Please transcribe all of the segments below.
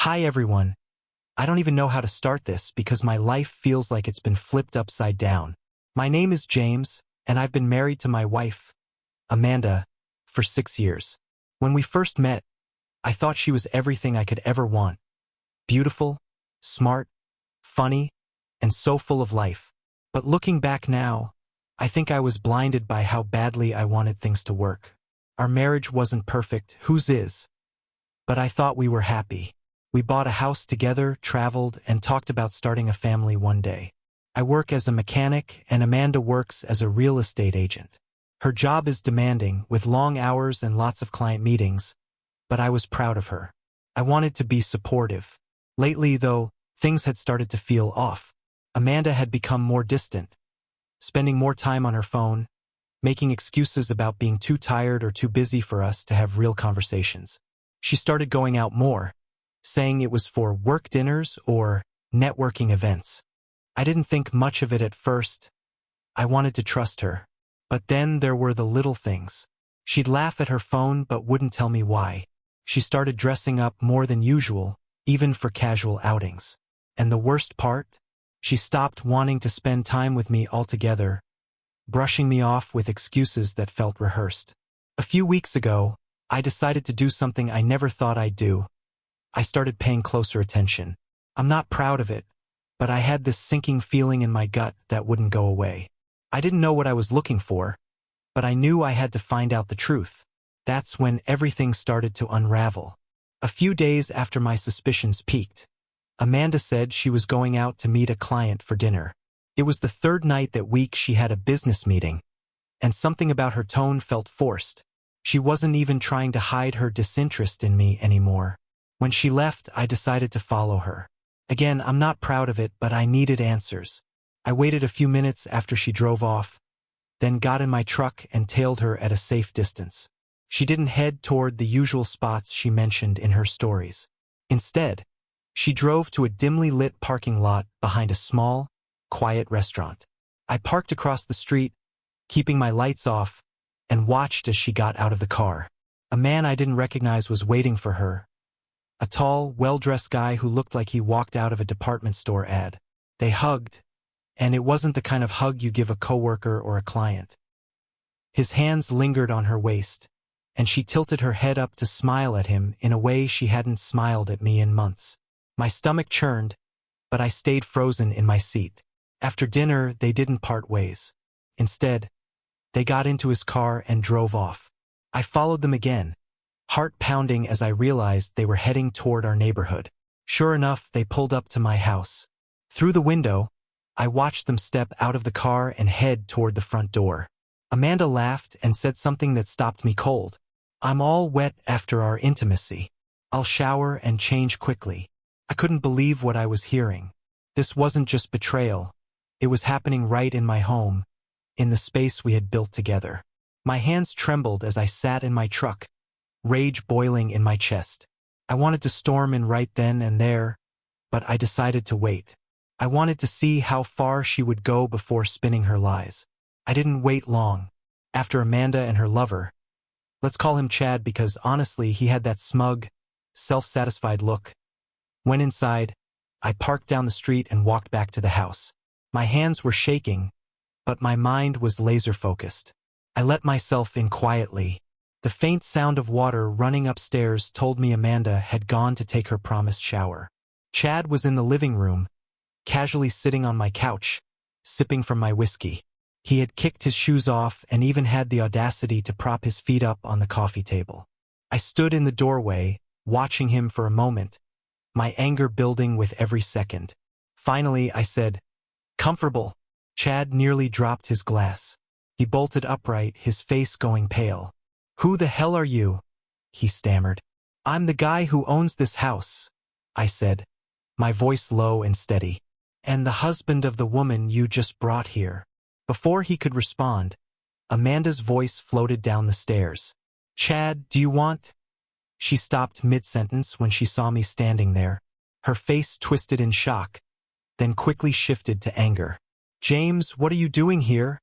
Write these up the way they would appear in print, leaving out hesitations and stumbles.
Hi everyone. I don't even know how to start this because my life feels like it's been flipped upside down. My name is James, and I've been married to my wife, Amanda, for 6 years. When we first met, I thought she was everything I could ever want. Beautiful, smart, funny, and so full of life. But looking back now, I think I was blinded by how badly I wanted things to work. Our marriage wasn't perfect, whose is? But I thought we were happy. We bought a house together, traveled, and talked about starting a family one day. I work as a mechanic, and Amanda works as a real estate agent. Her job is demanding, with long hours and lots of client meetings, but I was proud of her. I wanted to be supportive. Lately, though, things had started to feel off. Amanda had become more distant, spending more time on her phone, making excuses about being too tired or too busy for us to have real conversations. She started going out more, saying it was for work dinners or networking events. I didn't think much of it at first. I wanted to trust her. But then there were the little things. She'd laugh at her phone but wouldn't tell me why. She started dressing up more than usual, even for casual outings. And the worst part? She stopped wanting to spend time with me altogether, brushing me off with excuses that felt rehearsed. A few weeks ago, I decided to do something I never thought I'd do. I started paying closer attention. I'm not proud of it, but I had this sinking feeling in my gut that wouldn't go away. I didn't know what I was looking for, but I knew I had to find out the truth. That's when everything started to unravel. A few days after my suspicions peaked, Amanda said she was going out to meet a client for dinner. It was the third night that week she had a business meeting, and something about her tone felt forced. She wasn't even trying to hide her disinterest in me anymore. When she left, I decided to follow her. Again, I'm not proud of it, but I needed answers. I waited a few minutes after she drove off, then got in my truck and tailed her at a safe distance. She didn't head toward the usual spots she mentioned in her stories. Instead, she drove to a dimly lit parking lot behind a small, quiet restaurant. I parked across the street, keeping my lights off, and watched as she got out of the car. A man I didn't recognize was waiting for her. A tall, well-dressed guy who looked like he walked out of a department store ad. They hugged, and it wasn't the kind of hug you give a coworker or a client. His hands lingered on her waist, and she tilted her head up to smile at him in a way she hadn't smiled at me in months. My stomach churned, but I stayed frozen in my seat. After dinner, they didn't part ways. Instead, they got into his car and drove off. I followed them again, heart pounding as I realized they were heading toward our neighborhood. Sure enough, they pulled up to my house. Through the window, I watched them step out of the car and head toward the front door. Amanda laughed and said something that stopped me cold. I'm all wet after our intimacy. I'll shower and change quickly. I couldn't believe what I was hearing. This wasn't just betrayal. It was happening right in my home, in the space we had built together. My hands trembled as I sat in my truck, rage boiling in my chest. I wanted to storm in right then and there, but I decided to wait. I wanted to see how far she would go before spinning her lies. I didn't wait long. After Amanda and her lover, let's call him Chad because honestly he had that smug, self-satisfied look, went inside, I parked down the street and walked back to the house. My hands were shaking, but my mind was laser-focused. I let myself in quietly. The faint sound of water running upstairs told me Amanda had gone to take her promised shower. Chad was in the living room, casually sitting on my couch, sipping from my whiskey. He had kicked his shoes off and even had the audacity to prop his feet up on the coffee table. I stood in the doorway, watching him for a moment, my anger building with every second. Finally, I said, "Comfortable." Chad nearly dropped his glass. He bolted upright, his face going pale. "Who the hell are you?" he stammered. "I'm the guy who owns this house," I said, my voice low and steady. "And the husband of the woman you just brought here." Before he could respond, Amanda's voice floated down the stairs. "Chad, do you want—" She stopped mid-sentence when she saw me standing there. Her face twisted in shock, then quickly shifted to anger. "James, what are you doing here?"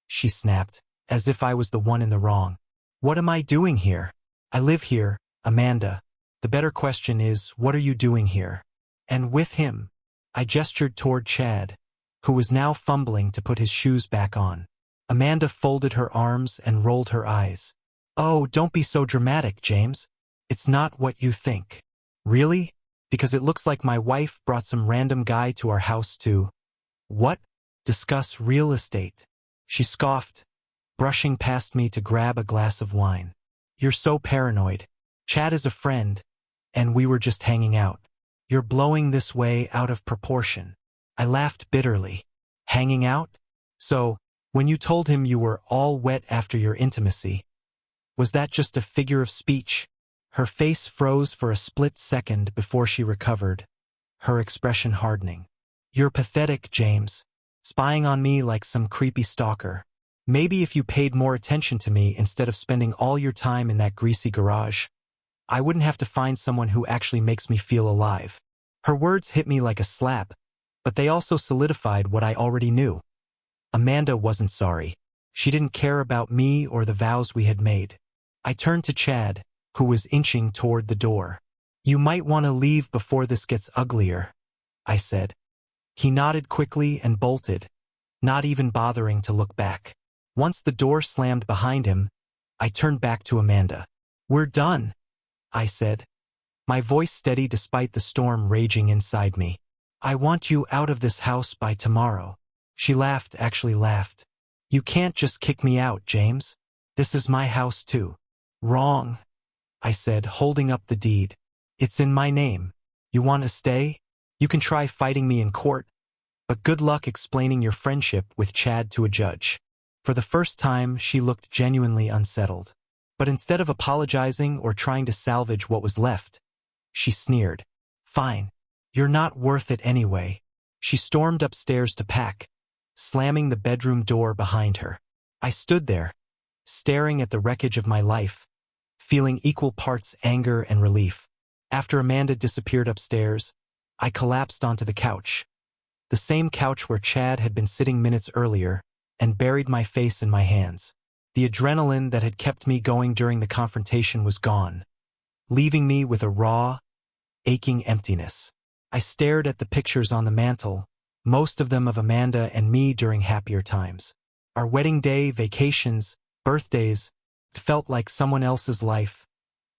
she snapped, as if I was the one in the wrong. "What am I doing here? I live here, Amanda." The better question is, what are you doing here? And with him, I gestured toward Chad, who was now fumbling to put his shoes back on. Amanda folded her arms and rolled her eyes. Oh, don't be so dramatic, James. It's not what you think. Really? Because it looks like my wife brought some random guy to our house to... What? Discuss real estate. She scoffed, brushing past me to grab a glass of wine. You're so paranoid. Chad is a friend, and we were just hanging out. You're blowing this way out of proportion. I laughed bitterly. Hanging out? So, when you told him you were all wet after your intimacy, was that just a figure of speech? Her face froze for a split second before she recovered, her expression hardening. You're pathetic, James, spying on me like some creepy stalker. Maybe if you paid more attention to me instead of spending all your time in that greasy garage, I wouldn't have to find someone who actually makes me feel alive. Her words hit me like a slap, but they also solidified what I already knew. Amanda wasn't sorry. She didn't care about me or the vows we had made. I turned to Chad, who was inching toward the door. You might want to leave before this gets uglier, I said. He nodded quickly and bolted, not even bothering to look back. Once the door slammed behind him, I turned back to Amanda. We're done, I said, my voice steady despite the storm raging inside me. I want you out of this house by tomorrow. She actually laughed. You can't just kick me out, James. This is my house too. Wrong, I said, holding up the deed. It's in my name. You want to stay? You can try fighting me in court, but good luck explaining your friendship with Chad to a judge. For the first time, she looked genuinely unsettled. But instead of apologizing or trying to salvage what was left, she sneered. Fine. You're not worth it anyway. She stormed upstairs to pack, slamming the bedroom door behind her. I stood there, staring at the wreckage of my life, feeling equal parts anger and relief. After Amanda disappeared upstairs, I collapsed onto the couch, the same couch where Chad had been sitting minutes earlier, and buried my face in my hands. The adrenaline that had kept me going during the confrontation was gone, leaving me with a raw, aching emptiness. I stared at the pictures on the mantel, most of them of Amanda and me during happier times. Our wedding day, vacations, birthdays, it felt like someone else's life,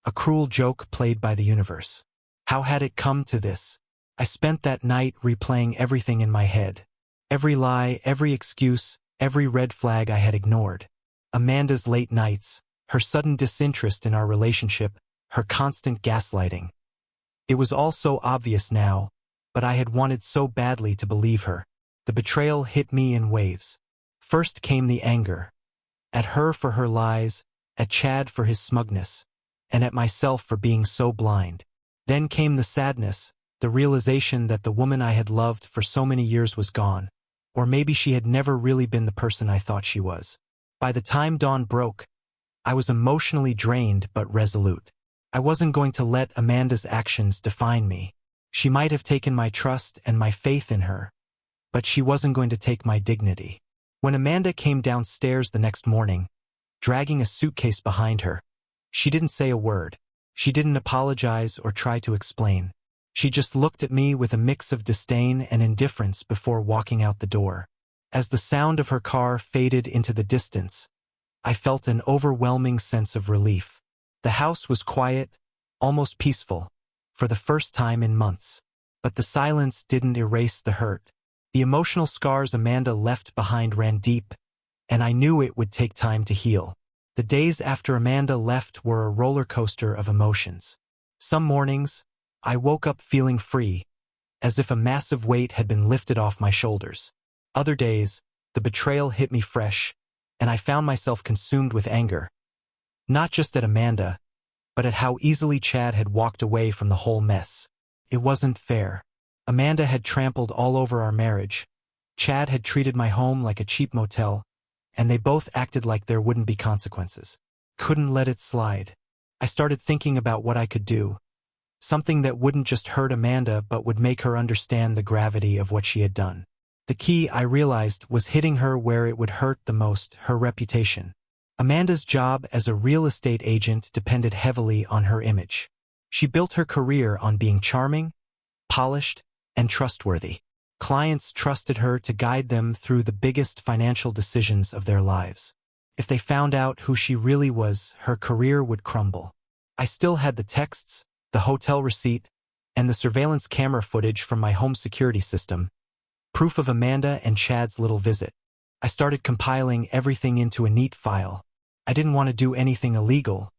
a cruel joke played by the universe. How had it come to this? I spent that night replaying everything in my head. Every lie, every excuse, every red flag I had ignored. Amanda's late nights, her sudden disinterest in our relationship, her constant gaslighting. It was all so obvious now, but I had wanted so badly to believe her. The betrayal hit me in waves. First came the anger. At her for her lies, at Chad for his smugness, and at myself for being so blind. Then came the sadness, the realization that the woman I had loved for so many years was gone, or maybe she had never really been the person I thought she was. By the time dawn broke, I was emotionally drained but resolute. I wasn't going to let Amanda's actions define me. She might have taken my trust and my faith in her, but she wasn't going to take my dignity. When Amanda came downstairs the next morning, dragging a suitcase behind her, she didn't say a word. She didn't apologize or try to explain. She just looked at me with a mix of disdain and indifference before walking out the door. As the sound of her car faded into the distance, I felt an overwhelming sense of relief. The house was quiet, almost peaceful, for the first time in months. But the silence didn't erase the hurt. The emotional scars Amanda left behind ran deep, and I knew it would take time to heal. The days after Amanda left were a roller coaster of emotions. Some mornings, I woke up feeling free, as if a massive weight had been lifted off my shoulders. Other days, the betrayal hit me fresh, and I found myself consumed with anger. Not just at Amanda, but at how easily Chad had walked away from the whole mess. It wasn't fair. Amanda had trampled all over our marriage. Chad had treated my home like a cheap motel, and they both acted like there wouldn't be consequences. Couldn't let it slide. I started thinking about what I could do. Something that wouldn't just hurt Amanda but would make her understand the gravity of what she had done. The key, I realized, was hitting her where it would hurt the most, her reputation. Amanda's job as a real estate agent depended heavily on her image. She built her career on being charming, polished, and trustworthy. Clients trusted her to guide them through the biggest financial decisions of their lives. If they found out who she really was, her career would crumble. I still had the texts, the hotel receipt, and the surveillance camera footage from my home security system, proof of Amanda and Chad's little visit. I started compiling everything into a neat file. I didn't want to do anything illegal,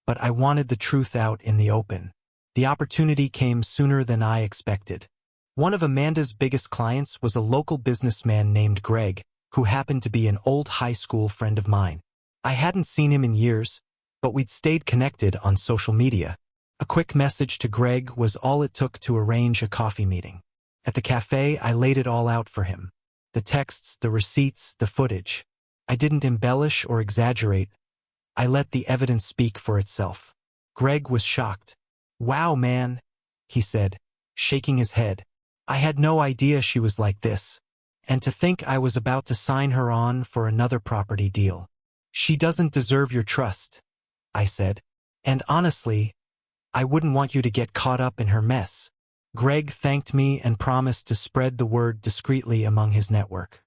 but I wanted the truth out in the open. The opportunity came sooner than I expected. One of Amanda's biggest clients was a local businessman named Greg, who happened to be an old high school friend of mine. I hadn't seen him in years, but we'd stayed connected on social media. A quick message to Greg was all it took to arrange a coffee meeting. At the cafe, I laid it all out for him. The texts, the receipts, the footage. I didn't embellish or exaggerate. I let the evidence speak for itself. Greg was shocked. "Wow, man," he said, shaking his head. "I had no idea she was like this. And to think I was about to sign her on for another property deal. She doesn't deserve your trust," I said. "And honestly, I wouldn't want you to get caught up in her mess." Greg thanked me and promised to spread the word discreetly among his network.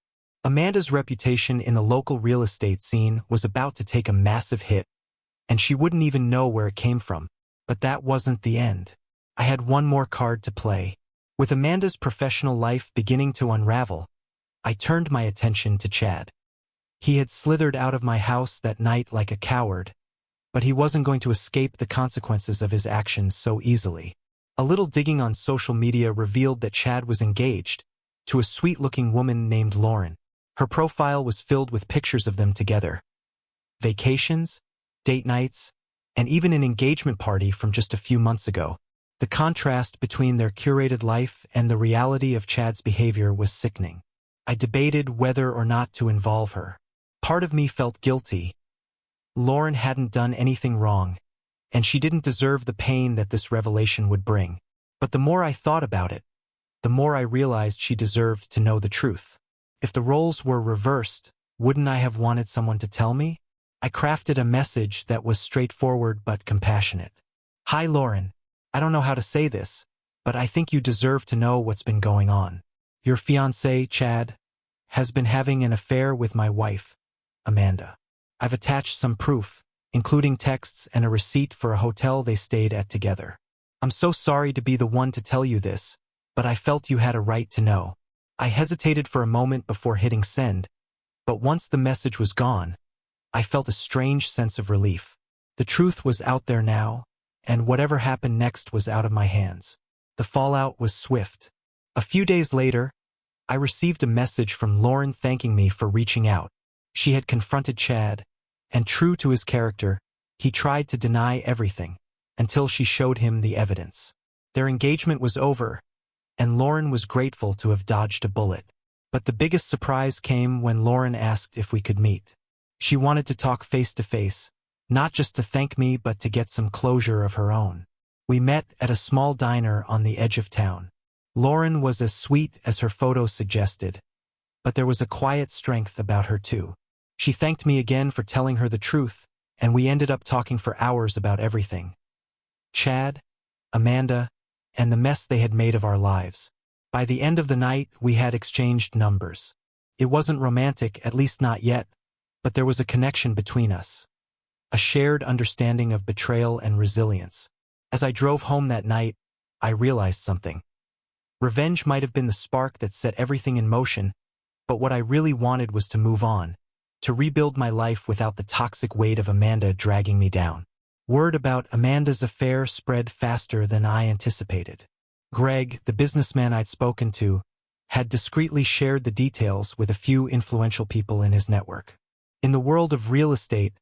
Amanda's reputation in the local real estate scene was about to take a massive hit, and she wouldn't even know where it came from. But that wasn't the end. I had one more card to play. With Amanda's professional life beginning to unravel, I turned my attention to Chad. He had slithered out of my house that night like a coward, but he wasn't going to escape the consequences of his actions so easily. A little digging on social media revealed that Chad was engaged to a sweet-looking woman named Lauren. Her profile was filled with pictures of them together. Vacations, date nights, and even an engagement party from just a few months ago. The contrast between their curated life and the reality of Chad's behavior was sickening. I debated whether or not to involve her. Part of me felt guilty. Lauren hadn't done anything wrong, and she didn't deserve the pain that this revelation would bring. But the more I thought about it, the more I realized she deserved to know the truth. If the roles were reversed, wouldn't I have wanted someone to tell me? I crafted a message that was straightforward but compassionate. "Hi, Lauren. I don't know how to say this, but I think you deserve to know what's been going on. Your fiancé, Chad, has been having an affair with my wife, Amanda. I've attached some proof, including texts and a receipt for a hotel they stayed at together. I'm so sorry to be the one to tell you this, but I felt you had a right to know." I hesitated for a moment before hitting send, but once the message was gone, I felt a strange sense of relief. The truth was out there now, and whatever happened next was out of my hands. The fallout was swift. A few days later, I received a message from Lauren thanking me for reaching out. She had confronted Chad, and true to his character, he tried to deny everything, until she showed him the evidence. Their engagement was over, and Lauren was grateful to have dodged a bullet. But the biggest surprise came when Lauren asked if we could meet. She wanted to talk face-to-face, not just to thank me but to get some closure of her own. We met at a small diner on the edge of town. Lauren was as sweet as her photos suggested, but there was a quiet strength about her too. She thanked me again for telling her the truth, and we ended up talking for hours about everything. Chad, Amanda, and the mess they had made of our lives. By the end of the night, we had exchanged numbers. It wasn't romantic, at least not yet, but there was a connection between us. A shared understanding of betrayal and resilience. As I drove home that night, I realized something. Revenge might have been the spark that set everything in motion, but what I really wanted was to move on, to rebuild my life without the toxic weight of Amanda dragging me down. Word about Amanda's affair spread faster than I anticipated. Greg, the businessman I'd spoken to, had discreetly shared the details with a few influential people in his network. In the world of real estate,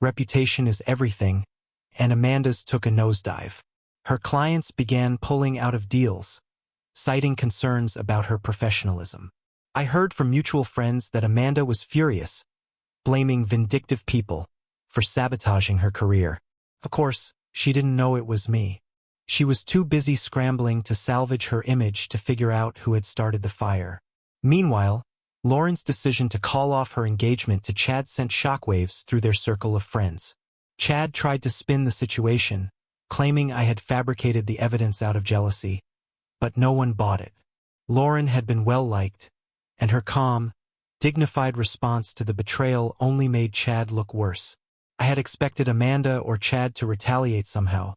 reputation is everything, and Amanda's took a nosedive. Her clients began pulling out of deals, citing concerns about her professionalism. I heard from mutual friends that Amanda was furious, blaming vindictive people for sabotaging her career. Of course, she didn't know it was me. She was too busy scrambling to salvage her image to figure out who had started the fire. Meanwhile, Lauren's decision to call off her engagement to Chad sent shockwaves through their circle of friends. Chad tried to spin the situation, claiming I had fabricated the evidence out of jealousy. But no one bought it. Lauren had been well-liked, and her calm, dignified response to the betrayal only made Chad look worse. I had expected Amanda or Chad to retaliate somehow,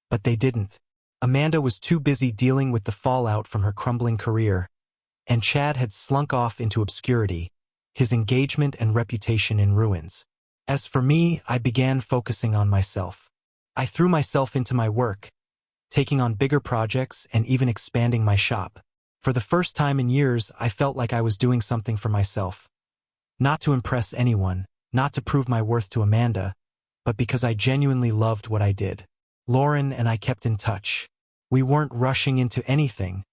but they didn't. Amanda was too busy dealing with the fallout from her crumbling career, and Chad had slunk off into obscurity, his engagement and reputation in ruins. As for me, I began focusing on myself. I threw myself into my work, taking on bigger projects and even expanding my shop. For the first time in years, I felt like I was doing something for myself. Not to impress anyone, not to prove my worth to Amanda, but because I genuinely loved what I did. Lauren and I kept in touch. We weren't rushing into anything,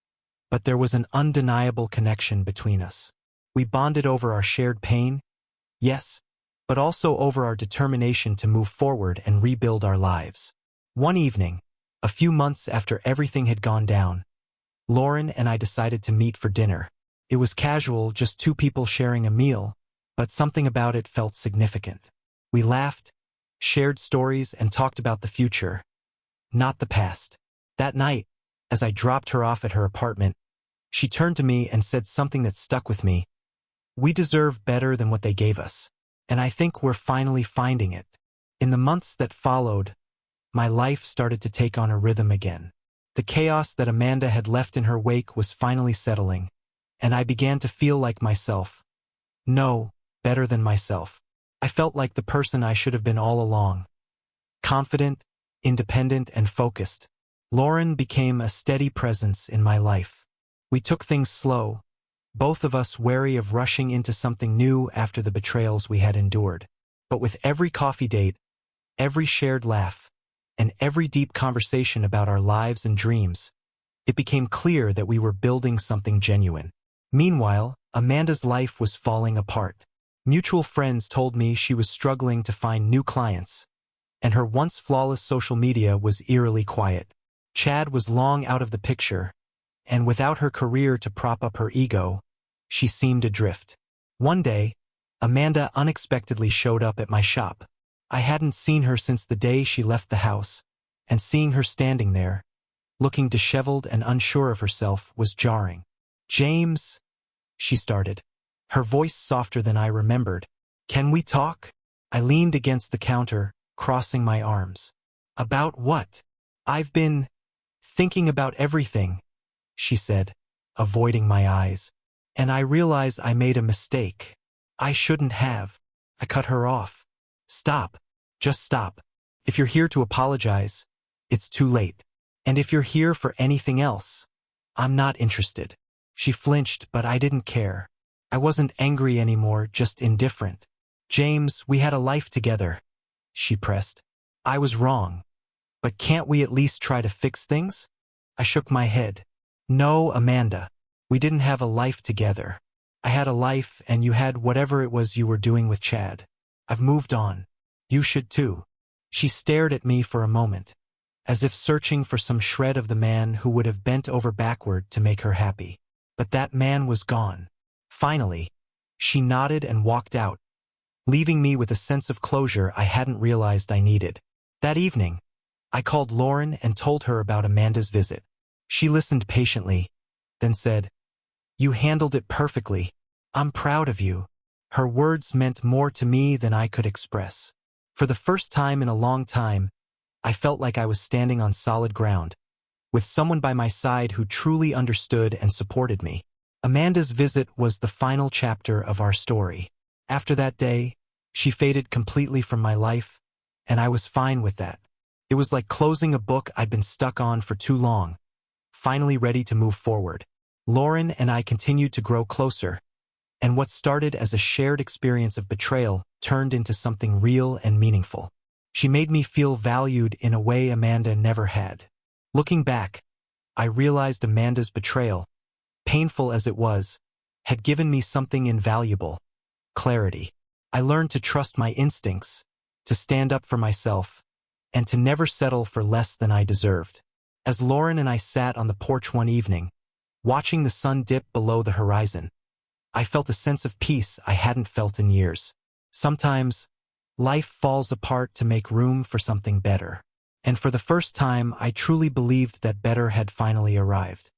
but there was an undeniable connection between us. We bonded over our shared pain, yes, but also over our determination to move forward and rebuild our lives. One evening, a few months after everything had gone down, Lauren and I decided to meet for dinner. It was casual, just two people sharing a meal, but something about it felt significant. We laughed, shared stories, and talked about the future, not the past. That night, as I dropped her off at her apartment, she turned to me and said something that stuck with me. We deserve better than what they gave us, and I think we're finally finding it. In the months that followed, my life started to take on a rhythm again. The chaos that Amanda had left in her wake was finally settling, and I began to feel like myself. No, better than myself. I felt like the person I should have been all along. Confident, independent, and focused. Lauren became a steady presence in my life. We took things slow, both of us wary of rushing into something new after the betrayals we had endured. But with every coffee date, every shared laugh, and every deep conversation about our lives and dreams, it became clear that we were building something genuine. Meanwhile, Amanda's life was falling apart. Mutual friends told me she was struggling to find new clients, and her once flawless social media was eerily quiet. Chad was long out of the picture, and without her career to prop up her ego, she seemed adrift. One day, Amanda unexpectedly showed up at my shop. I hadn't seen her since the day she left the house, and seeing her standing there, looking disheveled and unsure of herself, was jarring. "James," she started, her voice softer than I remembered. "Can we talk?" I leaned against the counter, crossing my arms. "About what?" "I've been thinking about everything," she said, avoiding my eyes. "And I realize I made a mistake. I shouldn't have." I cut her off. "Stop. Just stop. If you're here to apologize, it's too late. And if you're here for anything else, I'm not interested." She flinched, but I didn't care. I wasn't angry anymore, just indifferent. "James, we had a life together," she pressed. "I was wrong. But can't we at least try to fix things?" I shook my head. "No, Amanda. We didn't have a life together. I had a life, and you had whatever it was you were doing with Chad. I've moved on. You should too." She stared at me for a moment, as if searching for some shred of the man who would have bent over backward to make her happy. But that man was gone. Finally, she nodded and walked out, leaving me with a sense of closure I hadn't realized I needed. That evening, I called Lauren and told her about Amanda's visit. She listened patiently, then said, "You handled it perfectly. I'm proud of you." Her words meant more to me than I could express. For the first time in a long time, I felt like I was standing on solid ground, with someone by my side who truly understood and supported me. Amanda's visit was the final chapter of our story. After that day, she faded completely from my life, and I was fine with that. It was like closing a book I'd been stuck on for too long, finally ready to move forward. Lauren and I continued to grow closer, and what started as a shared experience of betrayal turned into something real and meaningful. She made me feel valued in a way Amanda never had. Looking back, I realized Amanda's betrayal, painful as it was, had given me something invaluable: clarity. I learned to trust my instincts, to stand up for myself, and to never settle for less than I deserved. As Lauren and I sat on the porch one evening, watching the sun dip below the horizon, I felt a sense of peace I hadn't felt in years. Sometimes, life falls apart to make room for something better. and for the first time I truly believed that better had finally arrived.